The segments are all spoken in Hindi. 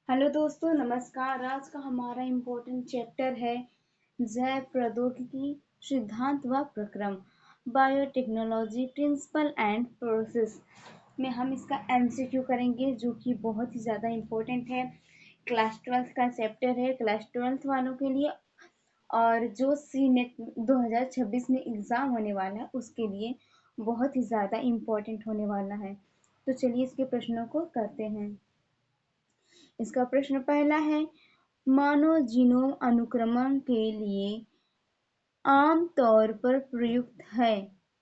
हेलो दोस्तों, नमस्कार। आज का हमारा इम्पोर्टेंट चैप्टर है जैव प्रौद्योगिकी सिद्धांत व प्रक्रम, बायोटेक्नोलॉजी प्रिंसिपल एंड प्रोसेस में हम इसका एमसीक्यू करेंगे, जो कि बहुत ही ज़्यादा इम्पोर्टेंट है। क्लास 12th का चैप्टर है, क्लास 12th वालों के लिए, और जो सी नेट 2026 में एग्ज़ाम होने वाला है उसके लिए बहुत ही ज़्यादा इम्पोर्टेंट होने वाला है। तो चलिए इसके प्रश्नों को करते हैं। इसका प्रश्न पहला है, मानव जीनोम अनुक्रमण के लिए आम तौर पर प्रयुक्त है।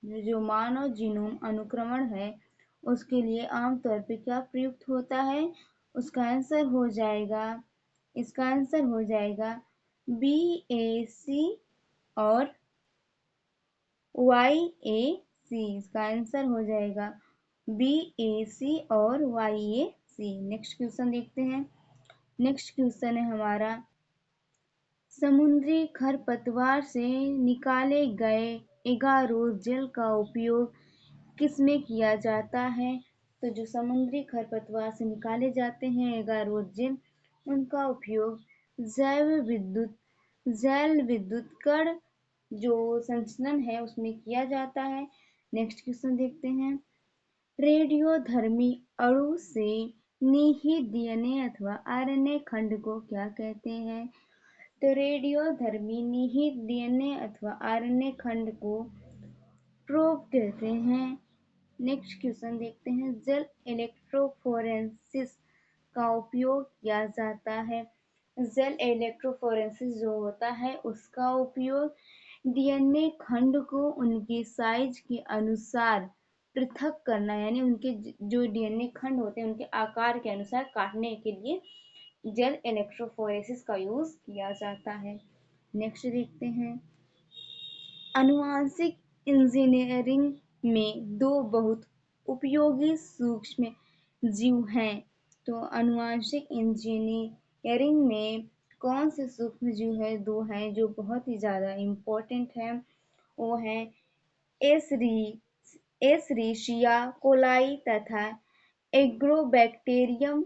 जो मानव जीनोम अनुक्रमण है उसके लिए आम तौर पर क्या प्रयुक्त होता है? उसका आंसर हो जाएगा BAC और YAC। इसका आंसर हो जाएगा BAC और YAC। नेक्स्ट क्वेश्चन देखते हैं। नेक्स्ट क्वेश्चन है हमारा, समुद्री खरपतवार से निकाले गए एगारोस जेल का उपयोग किसमें किया जाता है? तो जो समुद्री खरपतवार से निकाले जाते हैं एगारोस जेल, उनका उपयोग जल विद्युत कण जो संचलन है उसमें किया जाता है। नेक्स्ट क्वेश्चन देखते हैं। रेडियोधर्मी अणु से निहित डीएनए अथवा आरएनए खंड को क्या कहते हैं? तो रेडियोधर्मी निहित डीएनए अथवा आरएनए खंड को प्रोब कहते हैं। नेक्स्ट क्वेश्चन देखते हैं। जल इलेक्ट्रोफोरेंसिस का उपयोग किया जाता है। जल इलेक्ट्रोफोरेंसिस जो होता है उसका उपयोग डीएनए खंड को उनके साइज के अनुसार पृथक करना, यानी उनके जो डीएनए खंड होते हैं उनके आकार के अनुसार काटने के लिए जल इलेक्ट्रोफोरेसिस का यूज किया जाता है। नेक्स्ट देखते हैं। आनुवांशिक इंजीनियरिंग में दो बहुत उपयोगी सूक्ष्म जीव हैं। तो आनुवांशिक इंजीनियरिंग में कौन से सूक्ष्म जीव है? दो हैं जो बहुत ही ज्यादा इम्पोर्टेंट है। वो है एसरीशिया कोलाई तथा एग्रोबैक्टीरियम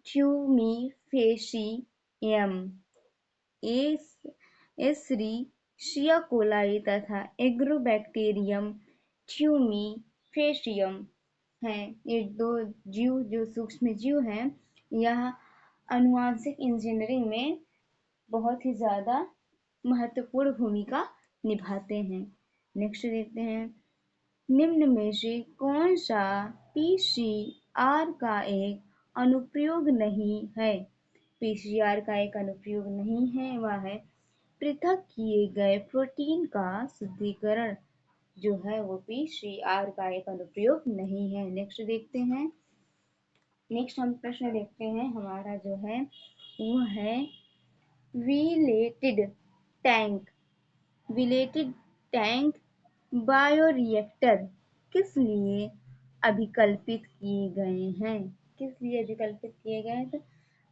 ट्यूमीफेसियम। एसरीशिया कोलाई तथा एग्रोबैक्टीरियम ट्यूमीफेसियम हैं। ये दो जीव जो सूक्ष्म जीव हैं, यह आनुवांशिक इंजीनियरिंग में बहुत ही ज्यादा महत्वपूर्ण भूमिका निभाते हैं। नेक्स्ट देखते हैं। निम्न में से कौन सा पीसीआर का एक अनुप्रयोग नहीं है? पीसीआर का एक अनुप्रयोग नहीं है, वह है पृथक किए गए प्रोटीन का शुद्धिकरण। जो है वो पीसीआर का एक अनुप्रयोग नहीं है। नेक्स्ट देखते हैं। नेक्स्ट हम प्रश्न देखते हैं। हमारा जो है वो है विलेटेड टैंक विलेटेड टैंक बायोरिएक्टर किस लिए अभिकल्पित किए गए हैं? किस लिए अभिकल्पित किए गए हैं? तो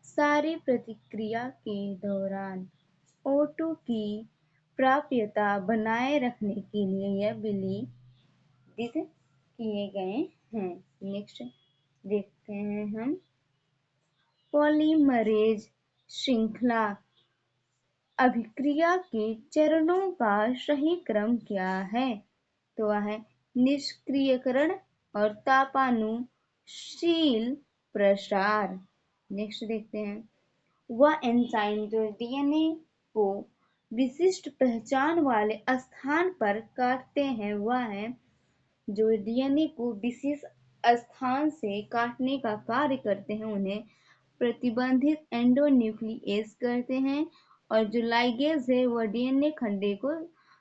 सारी प्रतिक्रिया के दौरान O2 की प्राप्यता बनाए रखने के लिए यह विलिदित किए गए हैं। नेक्स्ट देखते हैं हम। पॉलीमरेज श्रृंखला अभिक्रिया के चरणों का सही क्रम क्या है? तो वह है निष्क्रियकरण और तापानुशील प्रसार। नेक्स्ट देखते हैं। वह एंजाइम जो डीएनए को विशिष्ट पहचान वाले स्थान पर काटते हैं, वह है जो डीएनए को विशेष स्थान से काटने का कार्य करते हैं, उन्हें प्रतिबंधित एंडोन्यूक्लिएज कहते हैं। और जो लाइगेज है वह डीएनए खंडे को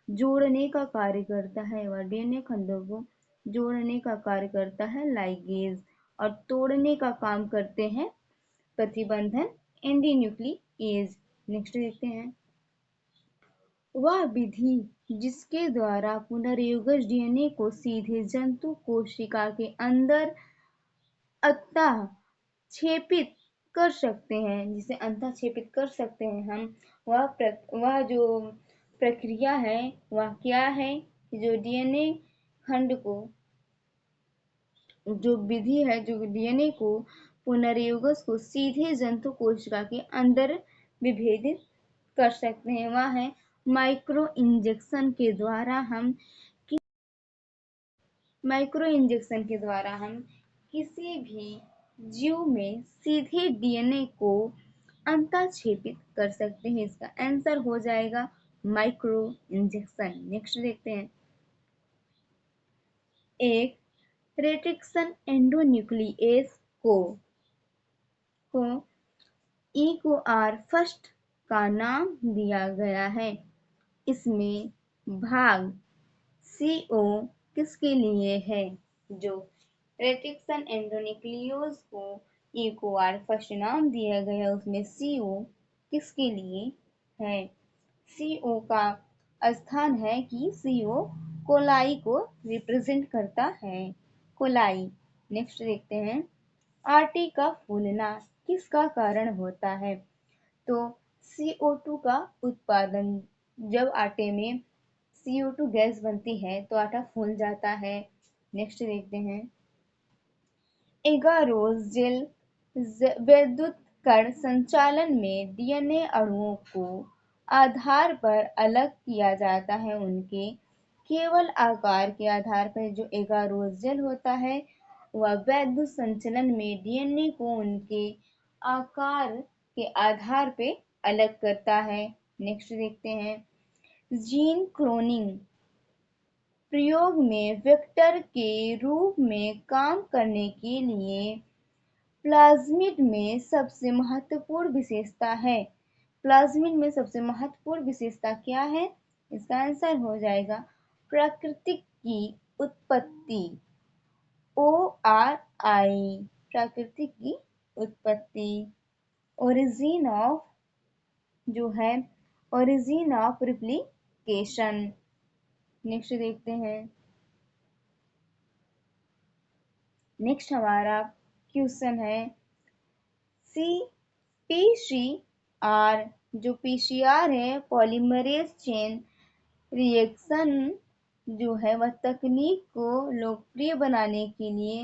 जोड़ने का कार्य करता है। वह डीएनए खंडों को जोड़ने का कार्य करता है लाइगेज, और तोड़ने का काम करते हैं प्रतिबंधन एंडोन्यूक्लिएज। नेक्स्ट देखते हैं। वह विधि जिसके द्वारा पुनर्योगज डीएनए को सीधे जंतु कोशिका के अंदर अंतः छेपित कर सकते हैं, जिसे अंतः छेपित कर सकते हैं हम, वह जो प्रक्रिया है वह क्या है? जो डीएनए खंड को, जो विधि है जो डीएनए को पुनर्योगस को सीधे जंतु कोशिका के अंदर विभेदित कर सकते हैं। वह है माइक्रो इंजेक्शन के द्वारा हम किसी भी जीव में सीधे डीएनए को अंतःक्षेपित कर सकते हैं। इसका आंसर हो जाएगा माइक्रो इंजेक्शन। नेक्स्ट देखते हैं। एक रेटिक्सन एंडोन्यूक्लियस को EcoR फर्स्ट का नाम दिया गया है। इसमें भाग CO किसके लिए है? जो रेटिक्सन एंडोन्यूक्लियस को EcoR फर्स्ट नाम दिया गया उसमें CO किसके लिए है? CO का स्थान है कि CO कोलाई को रिप्रेजेंट करता है। कोलाई। नेक्स्ट देखते हैं। आटे का फूलना किसका कारण होता है? तो CO2 का उत्पादन। जब आटे में CO2 गैस बनती है तो आटा फूल जाता है। नेक्स्ट देखते हैं। एगारोस जेल विद्युत कण संचालन में डीएनए अणुओं को आधार पर अलग किया जाता है। उनके केवल आकार के आधार पर जो एगारोस जेल होता है वह विद्युत संचलन में डीएनए को उनके आकार के आधार पे अलग करता है। नेक्स्ट देखते हैं। जीन क्लोनिंग प्रयोग में वेक्टर के रूप में काम करने के लिए प्लाज्मिड में सबसे महत्वपूर्ण विशेषता है। प्लाज्मिड में सबसे महत्वपूर्ण विशेषता क्या है? इसका आंसर हो जाएगा प्राकृतिक की उत्पत्ति। ORI प्राकृतिक की उत्पत्ति। ओरिजिन ऑफ जो है ओरिजिन ऑफ रिप्लिकेशन। नेक्स्ट देखते हैं। नेक्स्ट हमारा क्वेश्चन है PCR जो PCR है पॉलीमरेज चेन रिएक्शन जो है वह तकनीक को लोकप्रिय बनाने के लिए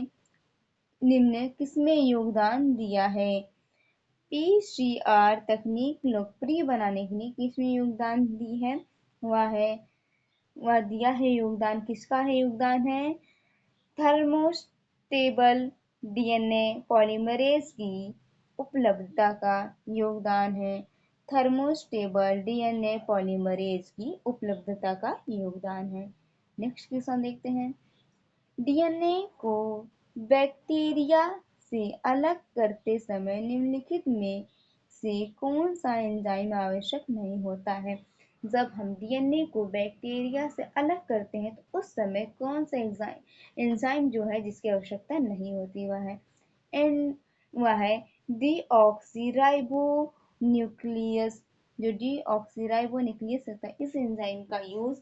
निम्न किसमें योगदान दिया है? PCR तकनीक लोकप्रिय बनाने के लिए किसमें योगदान दी है? वह दिया है योगदान। किसका है योगदान है? थर्मोस्टेबल डीएनए पॉलीमरेज की उपलब्धता का योगदान है। थर्मोस्टेबल डीएनए पॉलीमरेज की उपलब्धता का योगदान है। नेक्स्ट क्वेश्चन देखते हैं। डीएनए को बैक्टीरिया से अलग करते समय निम्नलिखित में से कौन सा एंजाइम आवश्यक नहीं होता है? जब हम डीएनए को बैक्टीरिया से अलग करते हैं तो उस समय कौन सा एंजाइम जो है जिसकी आवश्यकता नहीं होती वह है डीऑक्सीराइबो न्यूक्लियस। जो डीऑक्सीराइबो न्यूक्लियस होता है इस एंजाइम का यूज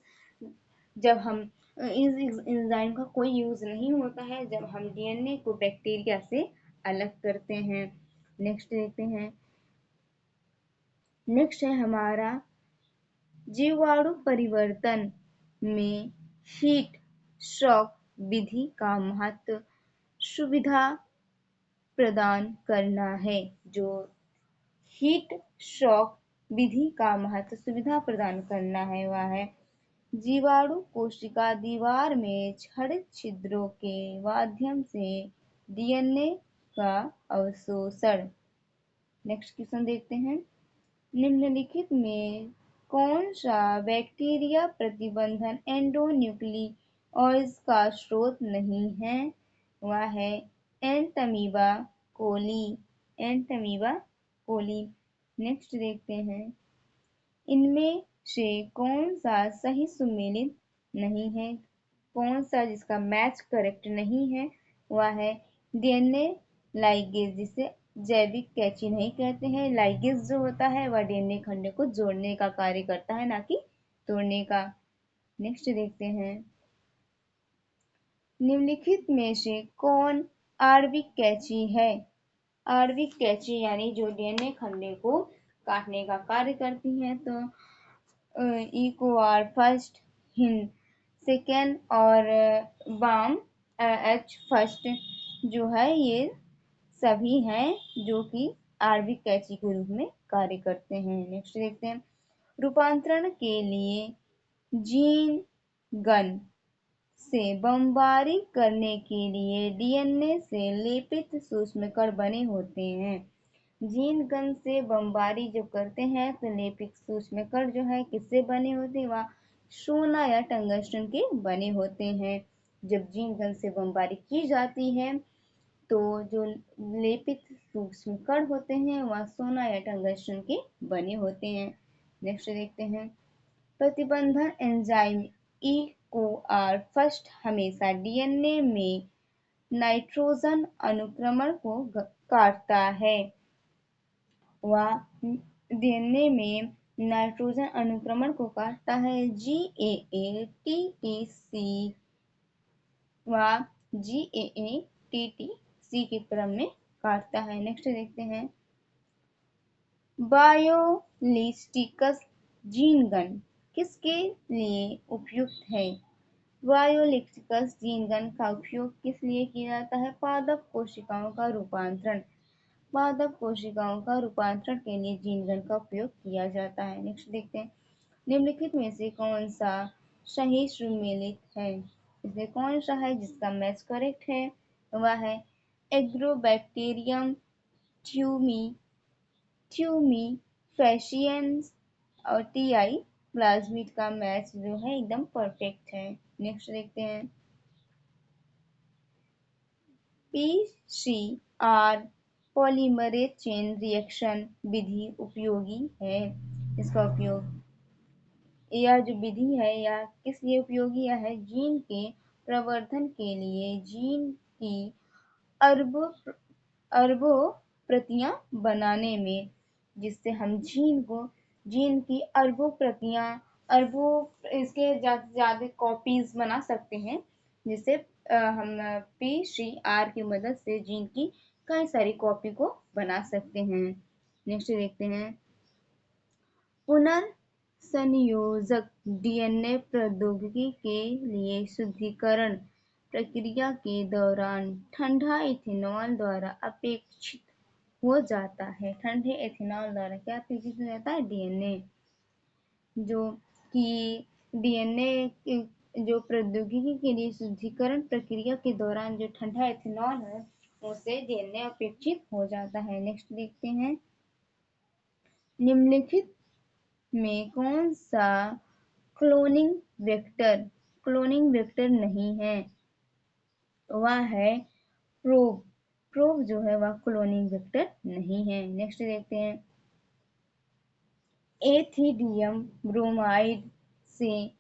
जब हम इस एंजाइम का कोई यूज नहीं होता है जब हम डीएनए को बैक्टीरिया से अलग करते हैं। नेक्स्ट देखते हैं। नेक्स्ट है हमारा जीवाणु परिवर्तन में हीट शॉक विधि का महत्व सुविधा प्रदान करना है। जो हीट शॉक विधि का महत्व सुविधा प्रदान करना है वह है जीवाणु कोशिका दीवार में छड़ित छिद्रों के माध्यम से डीएनए का अवशोषण। नेक्स्ट क्वेश्चन देखते हैं। निम्नलिखित में कौन सा बैक्टीरिया प्रतिबंधन एंडोन्यूक्लियोइड्स का स्रोत नहीं है? वह है entamoeba coli. Entamoeba coli. Next देखते हैं। इनमें से कौन सा सही सुमेलित नहीं है? कौन सा जिसका मैच करेक्ट नहीं है? वह है डीएनए लाइगेज जिसे जैविक कैंची नहीं कहते हैं। लाइगेज जो होता है वह डीएनए खंड को जोड़ने का कार्य करता है ना कि तोड़ने का। नेक्स्ट देखते हैं। निम्नलिखित में से कौन आणविक कैंची है? आणविक कैंची यानी जो डीएनए खंड को काटने का कार्य करती है। तो EcoR फर्स्ट, हिंद सेकेंड और वाम H फर्स्ट जो है ये सभी हैं जो कि आरबी कैची के रूप में कार्य करते हैं। नेक्स्ट देखते हैं, रूपांतरण के लिए जीन गन से बमबारी करने के लिए डीएनए से लेपित सूक्ष्मकण बने होते हैं। जीन गन से बमबारी जो करते हैं तो लेपित सूक्ष्मकण जो है किससे बने होते हैं, वह सोना या टंगस्टन के बने होते हैं। जब जीन गन से बमबारी की जाती है तो जो लेपित सूक्ष्मकण होते हैं वह सोना या टंगस्टन के बने होते हैं। नेक्स्ट देखते हैं, प्रतिबंधन एंजाइम EcoR फर्स्ट हमेशा डीएनए में नाइट्रोजन अनुक्रमण को काटता है। वह डीएनए में नाइट्रोजन अनुक्रमण को काटता है। GAATTC वह GAATTC के क्रम में काटता है। नेक्स्ट देखते हैं, बायोलिस्टिक्स जीन गन किसके लिए उपयुक्त है? बायोलिस्टिक्स जीन गन का उपयोग किस लिए किया जाता है? पादप कोशिकाओं का रूपांतरण। पादप कोशिकाओं का रूपांतरण के लिए जीन गन का उपयोग किया जाता है। नेक्स्ट देखते हैं, निम्नलिखित में से कौन सा सही सुमेलित है? इसमें कौन सा है जिसका मैच करेक्ट है? वह है एग्रोबैक्टीरियम ट्यूमीफेसिएंस और TI प्लाज्मिड का मैच जो है एकदम परफेक्ट है। नेक्स्ट देखते हैं, PCR पॉलीमरेज चेन रिएक्शन विधि उपयोगी है। इसका उपयोग, यह जो विधि है यह किस लिए उपयोगी है? जीन के प्रवर्धन के लिए, जीन की अरबों प्रतियां बनाने में, जिससे हम जीन की अरबों प्रतियां, अरबों इसके ज्यादा कॉपीज बना सकते हैं, जिससे हम PCR की मदद से जीन की कई सारी कॉपी को बना सकते हैं। नेक्स्ट देखते हैं, पुनर्संयोजक डीएनए प्रौद्योगिकी के लिए शुद्धिकरण प्रक्रिया के दौरान ठंडा इथेनॉल द्वारा अपेक्षित हो जाता है। ठंडे इथेनॉल द्वारा क्या अपेक्षित हो जाता है? डीएनए जो कि डीएनए जो प्रौद्योगिकी के लिए शुद्धिकरण प्रक्रिया के दौरान जो ठंडा इथेनॉल है उससे डीएनए अपेक्षित हो जाता है। नेक्स्ट देखते हैं, निम्नलिखित में कौन सा क्लोनिंग वेक्टर नहीं है? वह है प्रोब। प्रोब जो है वह क्लोनिंग वेक्टर नहीं है। नेक्स्ट देखते हैं, एथिडियम ब्रोमाइड से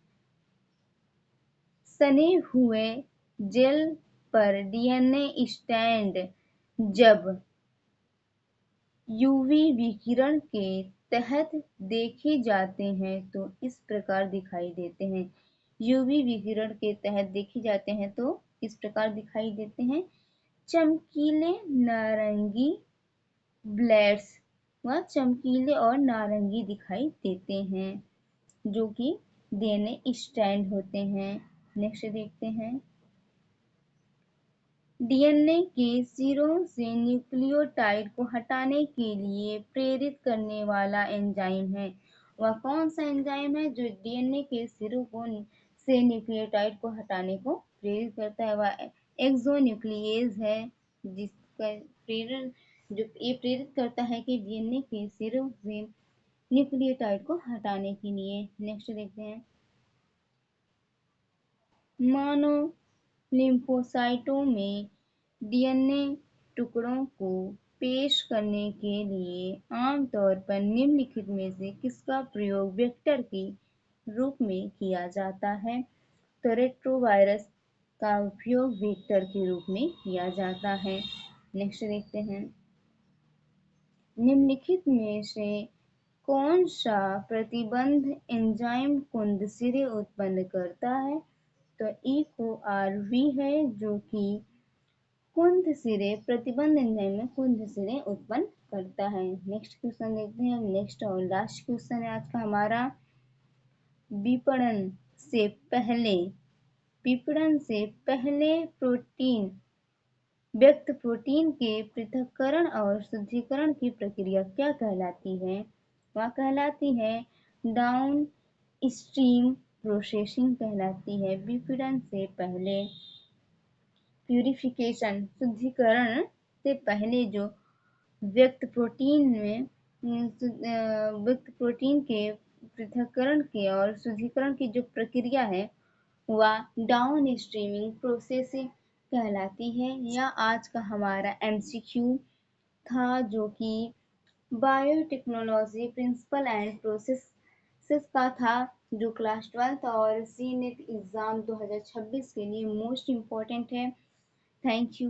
सने हुए जेल पर डीएनए स्टैंड जब यूवी विकिरण के तहत देखे जाते हैं तो इस प्रकार दिखाई देते हैं। यूवी विकिरण के तहत देखे जाते हैं तो इस प्रकार दिखाई देते हैं, चमकीले नारंगी ब्लेड्स व चमकीले और नारंगी दिखाई देते हैं जो कि डीएनए स्टैंड होते हैं। नेक्स्ट देखते हैं, डीएनए के सिरों से न्यूक्लियोटाइड को हटाने के लिए प्रेरित करने वाला एंजाइम है। वह कौन सा एंजाइम है जो डीएनए के सिरों को से न्यूक्लियोटाइड को हटाने को प्रेरित करता है? वह एक्सोन्यूक्लियेज है, जिसका प्रेरण जो ये प्रेरित करता है कि डीएनए के सिरों से न्यूक्लियोटाइड को हटाने के लिए। नेक्स्ट देखते हैं, मानो लिम्फोसाइटों में डीएनए टुकड़ों को पेश करने के लिए आमतौर पर निम्नलिखित में से किसका प्रयोग वेक्टर के रूप में किया जाता है? तो रेट्रोवायरस का उपयोग वेक्टर के रूप में किया जाता है। नेक्स्ट देखते हैं, निम्नलिखित में से कौन सा प्रतिबंध एंजाइम कुंदसिरे उत्पन्न करता है? तो EcoRV है जो कि कुंद सिरे प्रतिबंध एंजाइम में कुंद सिरे उत्पन्न करता है। नेक्स्ट क्वेश्चन देखते हैं, नेक्स्ट और लास्ट क्वेश्चन है आज का हमारा, विपणन से पहले प्रोटीन व्यक्त प्रोटीन के पृथक्करण और शुद्धिकरण की प्रक्रिया क्या कहलाती है? वह कहलाती है डाउन स्ट्रीम प्रोसेसिंग कहलाती है। विपणन से पहले प्यूरिफिकेशन, शुद्धिकरण से पहले जो व्यक्त प्रोटीन के पृथक्करण की और शुद्धिकरण की जो प्रक्रिया है वह डाउन स्ट्रीमिंग प्रोसेसिंग कहलाती है। यह आज का हमारा MCQ था, जो कि बायोटेक्नोलॉजी प्रिंसिपल एंड प्रोसेसेस का था, जो क्लास 12th और CNET एग्जाम 2026 के लिए मोस्ट इम्पोर्टेंट है। Thank you.